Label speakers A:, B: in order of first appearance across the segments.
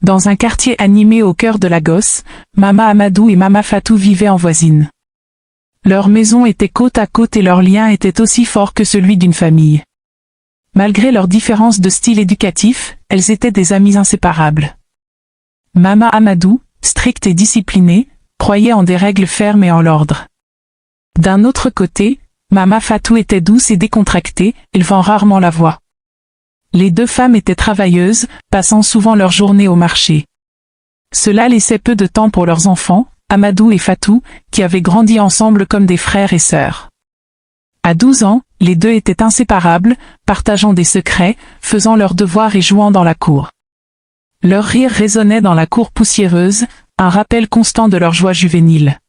A: Dans un quartier animé au cœur de Lagos, Mama Amadou et Mama Fatou vivaient en voisine. Leur maison était côte à côte et leur lien était aussi fort que celui d'une famille. Malgré leurs différences de style éducatif, elles étaient des amies inséparables. Mama Amadou, stricte et disciplinée, croyait en des règles fermes et en l'ordre. D'un autre côté, Mama Fatou était douce et décontractée, élevant rarement la voix. Les deux femmes étaient travailleuses, passant souvent leur journée au marché. Cela laissait peu de temps pour leurs enfants, Amadou et Fatou, qui avaient grandi ensemble comme des frères et sœurs. À 12 ans, les deux étaient inséparables, partageant des secrets, faisant leurs devoirs et jouant dans la cour. Leur rire résonnait dans la cour poussiéreuse, un rappel constant de leur joie juvénile.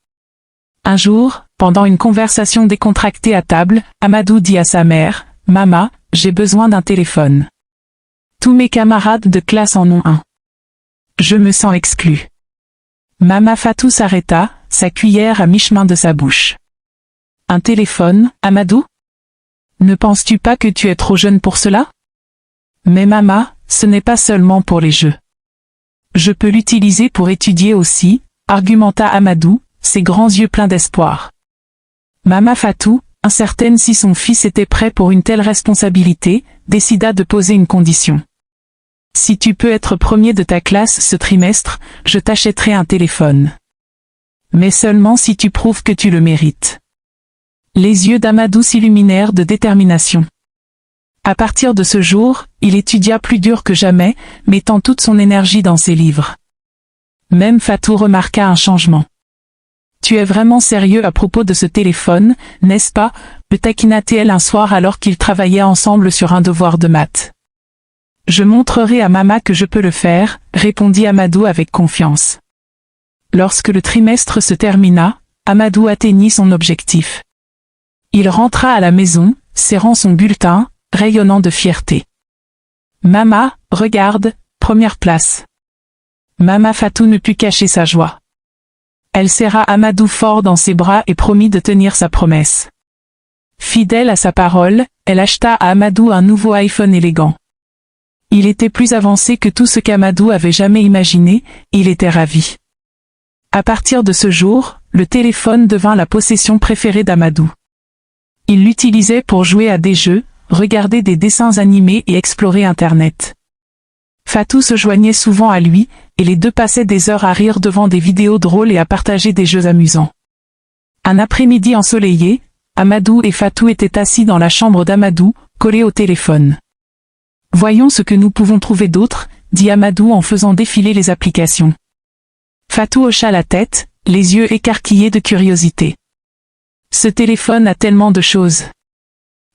A: Un jour, pendant une conversation décontractée à table, Amadou dit à sa mère, « Maman, j'ai besoin d'un téléphone. Tous mes camarades de classe en ont un. Je me sens exclu. » Mama Fatou s'arrêta, sa cuillère à mi-chemin de sa bouche. « Un téléphone, Amadou? Ne penses-tu pas que tu es trop jeune pour cela? Mais maman, ce n'est pas seulement pour les jeux. Je peux l'utiliser pour étudier aussi, argumenta Amadou, ses grands yeux pleins d'espoir. Mama Fatou, incertaine si son fils était prêt pour une telle responsabilité, décida de poser une condition. Si tu peux être premier de ta classe ce trimestre, je t'achèterai un téléphone. Mais seulement si tu prouves que tu le mérites. Les yeux d'Amadou s'illuminèrent de détermination. À partir de ce jour, il étudia plus dur que jamais, mettant toute son énergie dans ses livres. Même Fatou remarqua un changement. « Tu es vraiment sérieux à propos de ce téléphone, n'est-ce pas ?» le taquina-t-elle un soir alors qu'ils travaillaient ensemble sur un devoir de maths. « Je montrerai à maman que je peux le faire », répondit Amadou avec confiance. Lorsque le trimestre se termina, Amadou atteignit son objectif. Il rentra à la maison, serrant son bulletin, rayonnant de fierté. « Maman, regarde, première place. » Mama Fatou ne put cacher sa joie. Elle serra Amadou fort dans ses bras et promit de tenir sa promesse. Fidèle à sa parole, elle acheta à Amadou un nouveau iPhone élégant. Il était plus avancé que tout ce qu'Amadou avait jamais imaginé, et il était ravi. À partir de ce jour, le téléphone devint la possession préférée d'Amadou. Il l'utilisait pour jouer à des jeux, regarder des dessins animés et explorer Internet. Fatou se joignait souvent à lui, et les deux passaient des heures à rire devant des vidéos drôles et à partager des jeux amusants. Un après-midi ensoleillé, Amadou et Fatou étaient assis dans la chambre d'Amadou, collés au téléphone. « Voyons ce que nous pouvons trouver d'autre », dit Amadou en faisant défiler les applications. Fatou hocha la tête, les yeux écarquillés de curiosité. « Ce téléphone a tellement de choses. »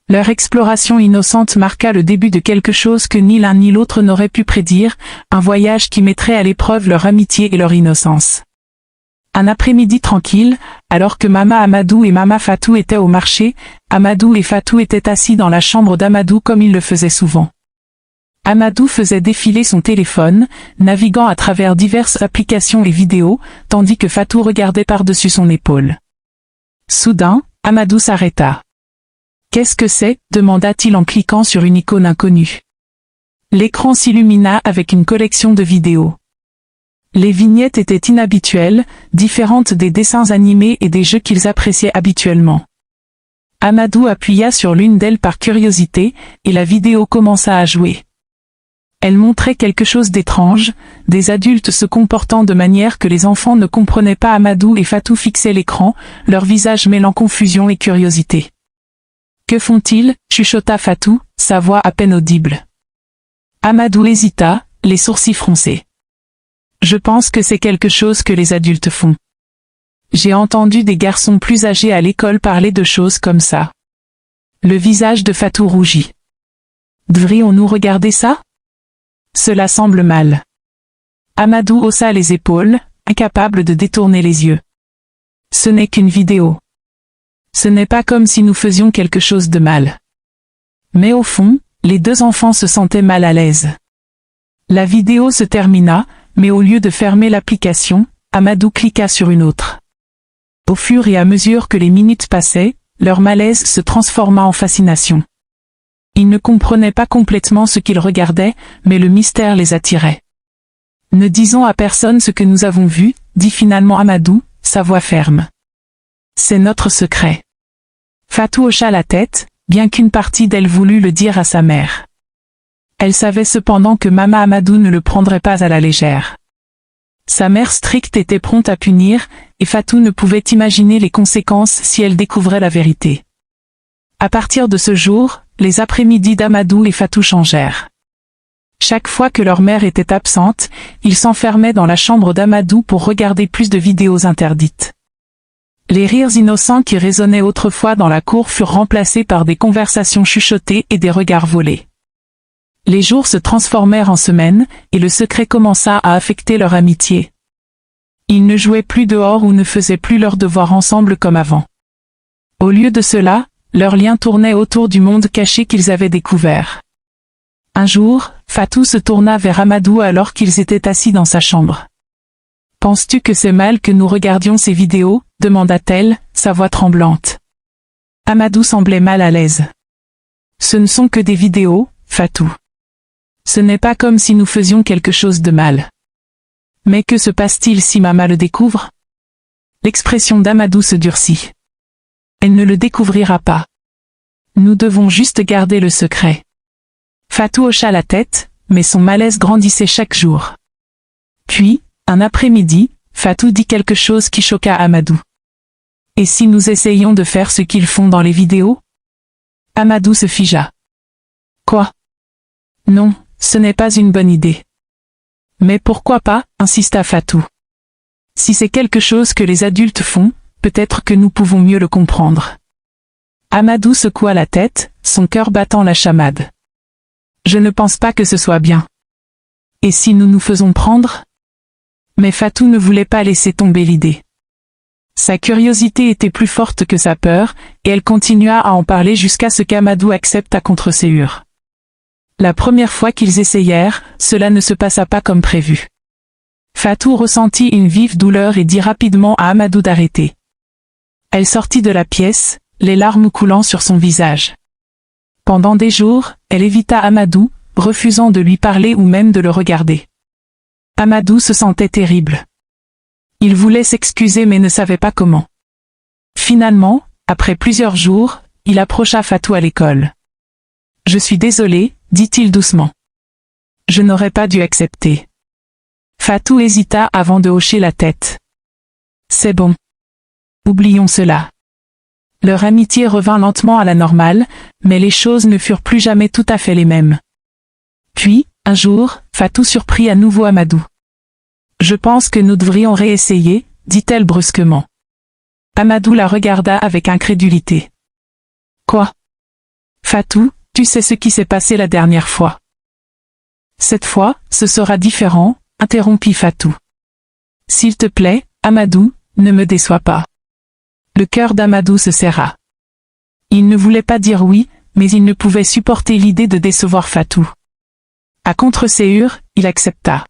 A: Leur exploration innocente marqua le début de quelque chose que ni l'un ni l'autre n'aurait pu prédire, un voyage qui mettrait à l'épreuve leur amitié et leur innocence. Un après-midi tranquille, alors que Mama Amadou et Mama Fatou étaient au marché, Amadou et Fatou étaient assis dans la chambre d'Amadou comme ils le faisaient souvent. Amadou faisait défiler son téléphone, naviguant à travers diverses applications et vidéos, tandis que Fatou regardait par-dessus son épaule. Soudain, Amadou s'arrêta. « Qu'est-ce que c'est ?» demanda-t-il en cliquant sur une icône inconnue. L'écran s'illumina avec une collection de vidéos. Les vignettes étaient inhabituelles, différentes des dessins animés et des jeux qu'ils appréciaient habituellement. Amadou appuya sur l'une d'elles par curiosité, et la vidéo commença à jouer. Elle montrait quelque chose d'étrange, des adultes se comportant de manière que les enfants ne comprenaient pas. Amadou et Fatou fixaient l'écran, leurs visages mêlant confusion et curiosité. « Que font-ils » chuchota Fatou, sa voix à peine audible. Amadou hésita, les sourcils froncés. « Je pense que c'est quelque chose que les adultes font. J'ai entendu des garçons plus âgés à l'école parler de choses comme ça. » Le visage de Fatou rougit. « Devrions-nous regarder ça ? Cela semble mal. » Amadou haussa les épaules, incapable de détourner les yeux. « Ce n'est qu'une vidéo. Ce n'est pas comme si nous faisions quelque chose de mal. » Mais au fond, les deux enfants se sentaient mal à l'aise. La vidéo se termina, mais au lieu de fermer l'application, Amadou cliqua sur une autre. Au fur et à mesure que les minutes passaient, leur malaise se transforma en fascination. Ils ne comprenaient pas complètement ce qu'ils regardaient, mais le mystère les attirait. Ne disons à personne ce que nous avons vu, dit finalement Amadou, sa voix ferme. C'est notre secret. Fatou hocha la tête, bien qu'une partie d'elle voulût le dire à sa mère. Elle savait cependant que Mama Amadou ne le prendrait pas à la légère. Sa mère stricte était prompte à punir, et Fatou ne pouvait imaginer les conséquences si elle découvrait la vérité. À partir de ce jour, les après-midi d'Amadou et Fatou changèrent. Chaque fois que leur mère était absente, ils s'enfermaient dans la chambre d'Amadou pour regarder plus de vidéos interdites. Les rires innocents qui résonnaient autrefois dans la cour furent remplacés par des conversations chuchotées et des regards volés. Les jours se transformèrent en semaines, et le secret commença à affecter leur amitié. Ils ne jouaient plus dehors ou ne faisaient plus leurs devoirs ensemble comme avant. Au lieu de cela, leur lien tournait autour du monde caché qu'ils avaient découvert. Un jour, Fatou se tourna vers Amadou alors qu'ils étaient assis dans sa chambre. « Penses-tu que c'est mal que nous regardions ces vidéos ?» demanda-t-elle, sa voix tremblante. Amadou semblait mal à l'aise. « Ce ne sont que des vidéos, Fatou. Ce n'est pas comme si nous faisions quelque chose de mal. Mais que se passe-t-il si Mama le découvre ?» L'expression d'Amadou se durcit. Elle ne le découvrira pas. Nous devons juste garder le secret. Fatou hocha la tête, mais son malaise grandissait chaque jour. Puis, un après-midi, Fatou dit quelque chose qui choqua Amadou. « Et si nous essayions de faire ce qu'ils font dans les vidéos ?» Amadou se figea. « Quoi ? Non, ce n'est pas une bonne idée. »« Mais pourquoi pas ?» insista Fatou. « Si c'est quelque chose que les adultes font, peut-être que nous pouvons mieux le comprendre. » Amadou secoua la tête, son cœur battant la chamade. « Je ne pense pas que ce soit bien. Et si nous nous faisons prendre ?» Mais Fatou ne voulait pas laisser tomber l'idée. Sa curiosité était plus forte que sa peur, et elle continua à en parler jusqu'à ce qu'Amadou accepte à contre-séure. La première fois qu'ils essayèrent, cela ne se passa pas comme prévu. Fatou ressentit une vive douleur et dit rapidement à Amadou d'arrêter. Elle sortit de la pièce, les larmes coulant sur son visage. Pendant des jours, elle évita Amadou, refusant de lui parler ou même de le regarder. Amadou se sentait terrible. Il voulait s'excuser mais ne savait pas comment. Finalement, après plusieurs jours, il approcha Fatou à l'école. « Je suis désolé, » dit-il doucement. « Je n'aurais pas dû accepter. » Fatou hésita avant de hocher la tête. « C'est bon. Oublions cela. » Leur amitié revint lentement à la normale, mais les choses ne furent plus jamais tout à fait les mêmes. Puis, un jour, Fatou surprit à nouveau Amadou. « Je pense que nous devrions réessayer, » dit-elle brusquement. Amadou la regarda avec incrédulité. « Quoi ? Fatou, tu sais ce qui s'est passé la dernière fois. »« Cette fois, ce sera différent, » interrompit Fatou. « S'il te plaît, Amadou, ne me déçois pas. » Le cœur d'Amadou se serra. Il ne voulait pas dire oui, mais il ne pouvait supporter l'idée de décevoir Fatou. À contre-séure, il accepta.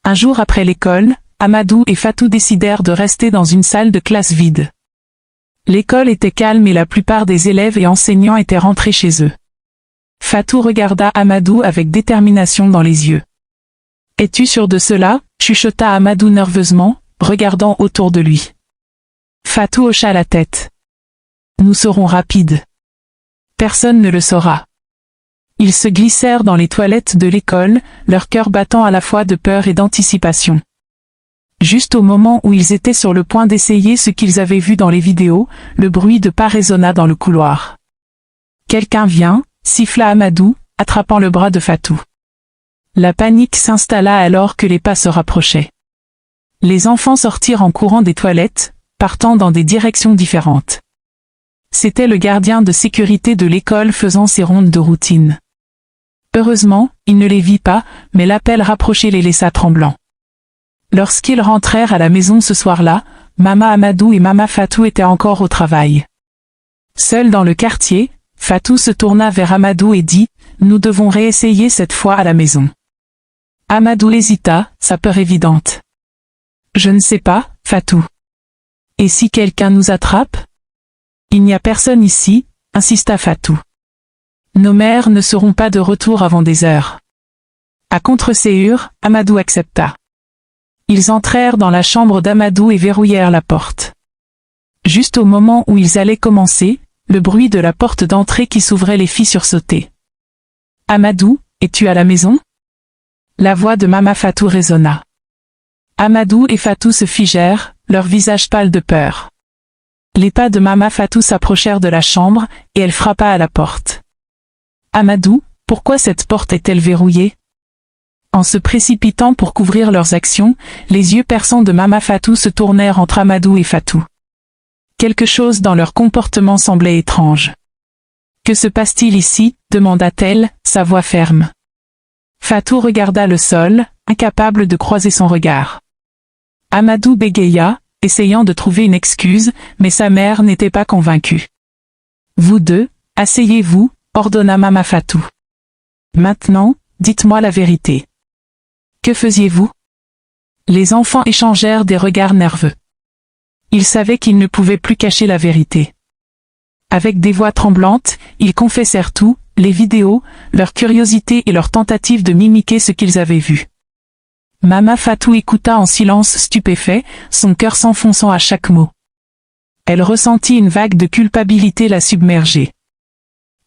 A: Un jour après l'école, Amadou et Fatou décidèrent de rester dans une salle de classe vide. L'école était calme et la plupart des élèves et enseignants étaient rentrés chez eux. Fatou regarda Amadou avec détermination dans les yeux. « Es-tu sûr de cela ?» chuchota Amadou nerveusement, regardant autour de lui. Fatou hocha la tête. « Nous serons rapides. Personne ne le saura. » Ils se glissèrent dans les toilettes de l'école, leur cœur battant à la fois de peur et d'anticipation. Juste au moment où ils étaient sur le point d'essayer ce qu'ils avaient vu dans les vidéos, le bruit de pas résonna dans le couloir. Quelqu'un vient, siffla Amadou, attrapant le bras de Fatou. La panique s'installa alors que les pas se rapprochaient. Les enfants sortirent en courant des toilettes, partant dans des directions différentes. C'était le gardien de sécurité de l'école faisant ses rondes de routine. Heureusement, il ne les vit pas, mais l'appel rapproché les laissa tremblants. Lorsqu'ils rentrèrent à la maison ce soir-là, Mama Amadou et Mama Fatou étaient encore au travail. Seul dans le quartier, Fatou se tourna vers Amadou et dit « Nous devons réessayer cette fois à la maison. » Amadou hésita, sa peur évidente. « Je ne sais pas, Fatou. Et si quelqu'un nous attrape ? » « Il n'y a personne ici, » insista Fatou. « Nos mères ne seront pas de retour avant des heures. » À contre-séhur, Amadou accepta. Ils entrèrent dans la chambre d'Amadou et verrouillèrent la porte. Juste au moment où ils allaient commencer, le bruit de la porte d'entrée qui s'ouvrait les fit sursauter. « Amadou, es-tu à la maison ?» La voix de Mama Fatou résonna. Amadou et Fatou se figèrent, leurs visages pâles de peur. Les pas de Mama Fatou s'approchèrent de la chambre, et elle frappa à la porte. « Amadou, pourquoi cette porte est-elle verrouillée ?» En se précipitant pour couvrir leurs actions, les yeux perçants de Mama Fatou se tournèrent entre Amadou et Fatou. Quelque chose dans leur comportement semblait étrange. « Que se passe-t-il ici ?» demanda-t-elle, sa voix ferme. Fatou regarda le sol, incapable de croiser son regard. Amadou bégaya, essayant de trouver une excuse, mais sa mère n'était pas convaincue. « Vous deux, asseyez-vous » ordonna Mama Fatou. « Maintenant, dites-moi la vérité. Que faisiez-vous » Les enfants échangèrent des regards nerveux. Ils savaient qu'ils ne pouvaient plus cacher la vérité. Avec des voix tremblantes, ils confessèrent tout, les vidéos, leur curiosité et leur tentative de mimiquer ce qu'ils avaient vu. Mama Fatou écouta en silence stupéfait, son cœur s'enfonçant à chaque mot. Elle ressentit une vague de culpabilité la submerger.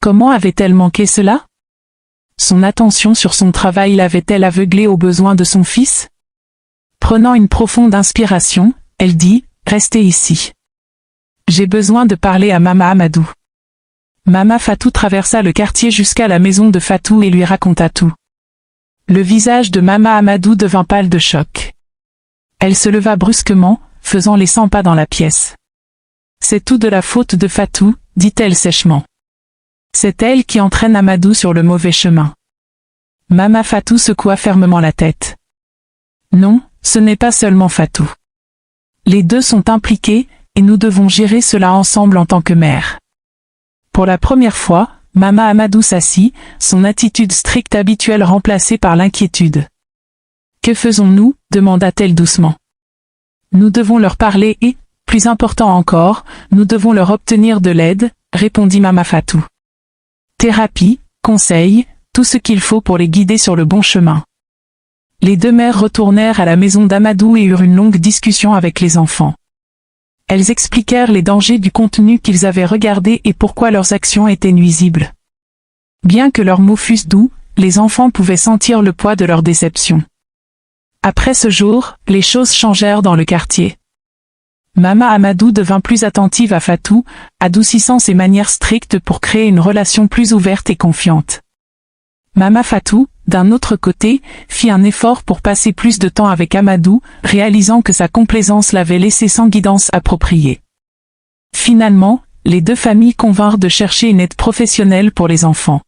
A: Comment avait-elle manqué cela ? Son attention sur son travail l'avait-elle aveuglée aux besoins de son fils ? Prenant une profonde inspiration, elle dit « Restez ici. J'ai besoin de parler à Mama Amadou. » Mama Fatou traversa le quartier jusqu'à la maison de Fatou et lui raconta tout. Le visage de Mama Amadou devint pâle de choc. Elle se leva brusquement, faisant les 100 pas dans la pièce. « C'est tout de la faute de Fatou, » dit-elle sèchement. « C'est elle qui entraîne Amadou sur le mauvais chemin. » Mama Fatou secoua fermement la tête. « Non, ce n'est pas seulement Fatou. Les deux sont impliqués, et nous devons gérer cela ensemble en tant que mère. » Pour la première fois, Mama Amadou s'assit, son attitude stricte habituelle remplacée par l'inquiétude. « Que faisons-nous » demanda-t-elle doucement. « Nous devons leur parler et, plus important encore, nous devons leur obtenir de l'aide, » répondit Mama Fatou. « Thérapie, conseils, tout ce qu'il faut pour les guider sur le bon chemin. » Les deux mères retournèrent à la maison d'Amadou et eurent une longue discussion avec les enfants. Elles expliquèrent les dangers du contenu qu'ils avaient regardé et pourquoi leurs actions étaient nuisibles. Bien que leurs mots fussent doux, les enfants pouvaient sentir le poids de leur déception. Après ce jour, les choses changèrent dans le quartier. Mama Amadou devint plus attentive à Fatou, adoucissant ses manières strictes pour créer une relation plus ouverte et confiante. Mama Fatou, d'un autre côté, fit un effort pour passer plus de temps avec Amadou, réalisant que sa complaisance l'avait laissé sans guidance appropriée. Finalement, les deux familles convinrent de chercher une aide professionnelle pour les enfants.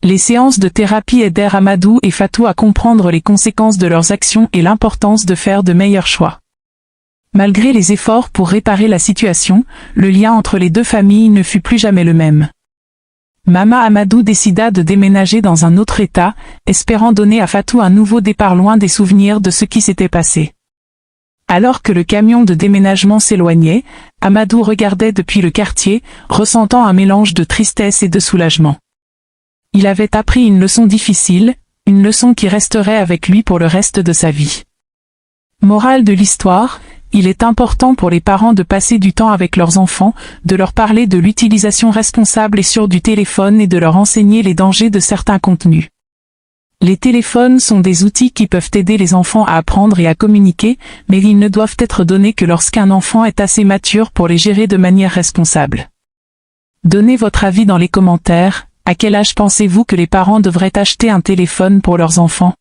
A: Les séances de thérapie aidèrent Amadou et Fatou à comprendre les conséquences de leurs actions et l'importance de faire de meilleurs choix. Malgré les efforts pour réparer la situation, le lien entre les deux familles ne fut plus jamais le même. Mama Amadou décida de déménager dans un autre état, espérant donner à Fatou un nouveau départ loin des souvenirs de ce qui s'était passé. Alors que le camion de déménagement s'éloignait, Amadou regardait depuis le quartier, ressentant un mélange de tristesse et de soulagement. Il avait appris une leçon difficile, une leçon qui resterait avec lui pour le reste de sa vie. Morale de l'histoire, il est important pour les parents de passer du temps avec leurs enfants, de leur parler de l'utilisation responsable et sûre du téléphone et de leur enseigner les dangers de certains contenus. Les téléphones sont des outils qui peuvent aider les enfants à apprendre et à communiquer, mais ils ne doivent être donnés que lorsqu'un enfant est assez mature pour les gérer de manière responsable. Donnez votre avis dans les commentaires. À quel âge pensez-vous que les parents devraient acheter un téléphone pour leurs enfants ?